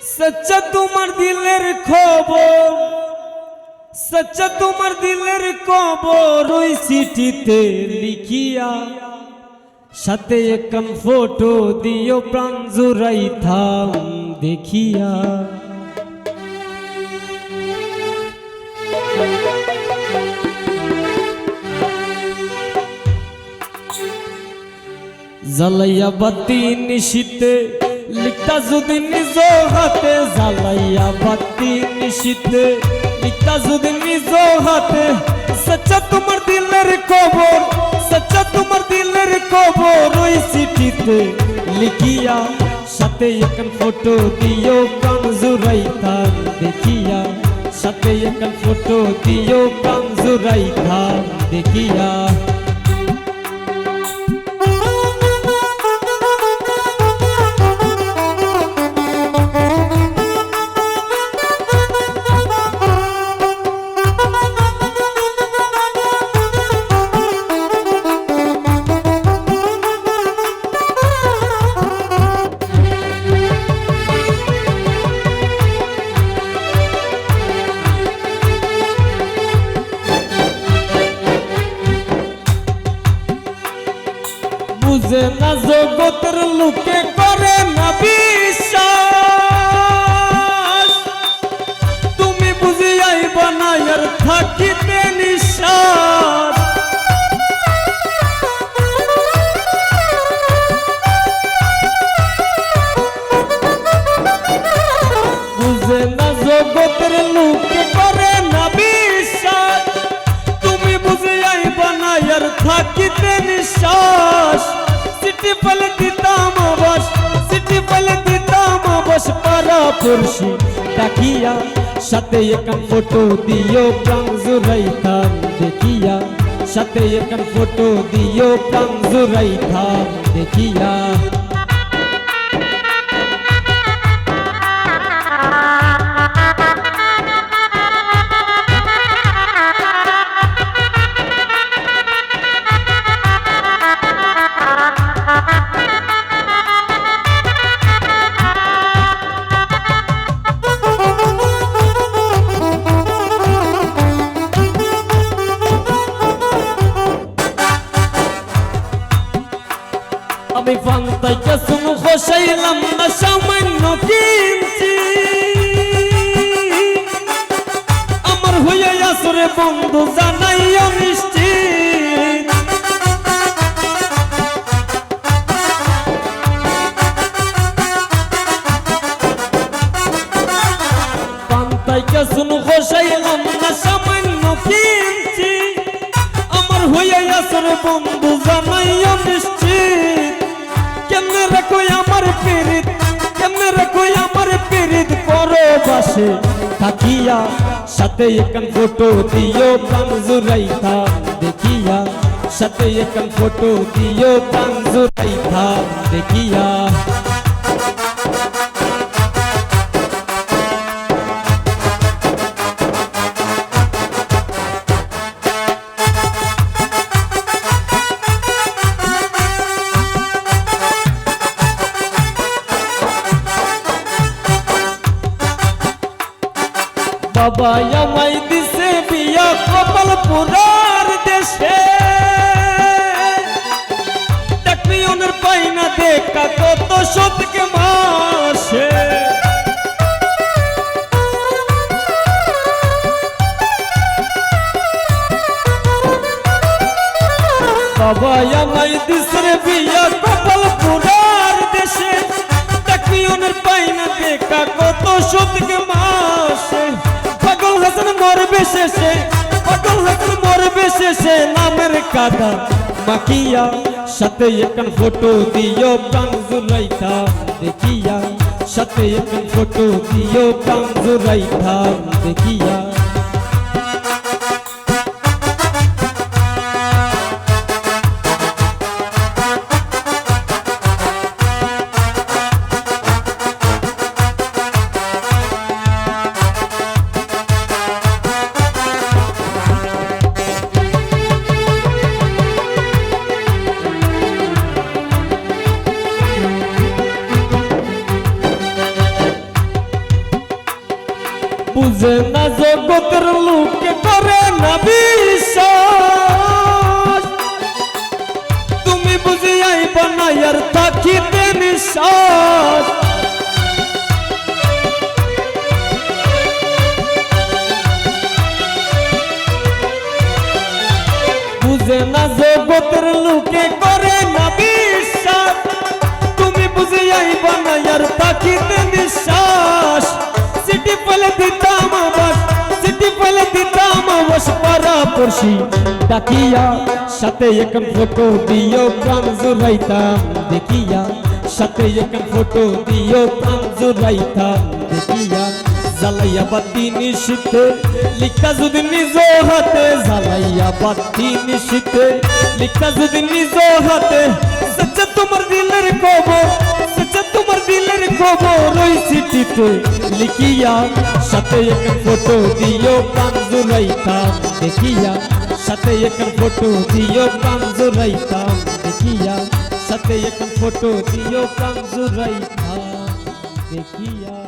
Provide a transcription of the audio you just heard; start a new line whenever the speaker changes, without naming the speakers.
सच्चा तुम्हार दिलेर खबर, सच्चा तुम्हार दिलेर खबर ओई चिठिते लिखिया साथे एकखान फोटो दियो प्राण जुराइताम देखिया। জ্বালাইয়া বাতি নিশিতে লিখতা যদি নিজ হাতে, জ্বালাইয়া বাতি নিশিতে লিখতা যদি নিজ হাতে, সচ্চা তোমার দিলের খবর, সচ্চা তোমার দিলের খবর ওই চিঠিতে লিখিয়া সাথে একখান ফটো দিও প্রাণ জুরাইতাম দেখিয়া, সাথে একখান ফটো দিও প্রাণ জুরাইতাম দেখিয়া। বুঝে না জগতের লোকে করে না বিশ্বাস, তুমি বুঝিয়াই বানায়ার থাকিতে নিঃশ্বাস। বুঝে না জগতের লোকে করে না বিশ্বাস, তুমি বুঝিয়াই বানায়ার থাকিতে নিঃশ্বাস। চিঠি ফেলে দিতাম অবশ, চিঠি ফেলে দিতাম অবশ পাড়া পড়শি ডাকিয়া, সাথে একখান ফটো দিও প্রাণ জুরাইতাম দেখিয়া, সাথে একখান ফটো দিও প্রাণ জুরাইতাম দেখিয়া। আমি ফান্তাই কাসুম খসাইলাম না সামান্য কিঞ্চি, আমার হইয়া আসরে বন্ধু জানাইয়া নিশ্চিত। ফান্তাই কাসুম খসাইলাম না সামান্য কিঞ্চি, আমার হইয়া আসরে বন্ধু জানাইয়া নিশ্চিত। কেমনে রাখো আমার পিরিত, কেমনে রাখো আমার পিরিত পরবাসে থাকিয়া, সাথে একখান ফটো দিও প্রাণ জুরাইতাম দেখিয়া, সাথে একখান ফটো দিও প্রাণ জুরাইতাম দেখিয়া। বাবা আমায় দিছে বিয়া কপালপুরার দেশে, ডাকপিয়নের পাই না দেখা কত শতকে মাসে। বাবা আমায় দিছে বিয়া কপালপুরার দেশে, ডাকপিয়নের পাই না দেখা কত শতকে মাসে। পাগল হাসান মরবে শেষে, পাগল হাসান মরবে শেষে নামের কাদা মাখিয়া, সাথে একখান ফটো দিও প্রাণ জুরাইতাম দেখিয়া, সাথে একখান ফটো দিও প্রাণ জুরাইতাম দেখিয়া। বুঝে না জগতের লোকে করে না বিশ্বাস তুমি বুঝি আইবা না আর থাকিতে নিঃশ্বাস বুঝে না জগতের লোকে করে না বিশ্বাস তুমি বুঝি আইবা না আর থাকিতে নিঃশ্বাস সিটি ফেলে দিতাম আবাস সিটি ফেলে দিতাম আবাস পারা পড়শি ডাকিয়া সাথে এখন ফটো দিও প্রাণ জুড়াইতাম দেখিয়া সাথে এখন ফটো দিও প্রাণ জুড়াইতাম দেখিয়া জ্বালাইয়া বাতি নিশিতে লিখা যদি নিজ হাতে জ্বালাইয়া বাতি নিশিতে লিখা যদি নিজ হাতে সচ্চা তোমার দিলের খবর সচ্চা তোমার দিলের খবর ওই চিঠিতে লিখিয়া সাথে এখন ফটো দিও প্রাণ জুড়াইতাম দেখিয়া সাথে এখন ফটো দিও প্রাণ জুড়াইতাম দেখিয়া সাথে এখন ফটো দিও প্রাণ জুড়াইতাম দেখিয়া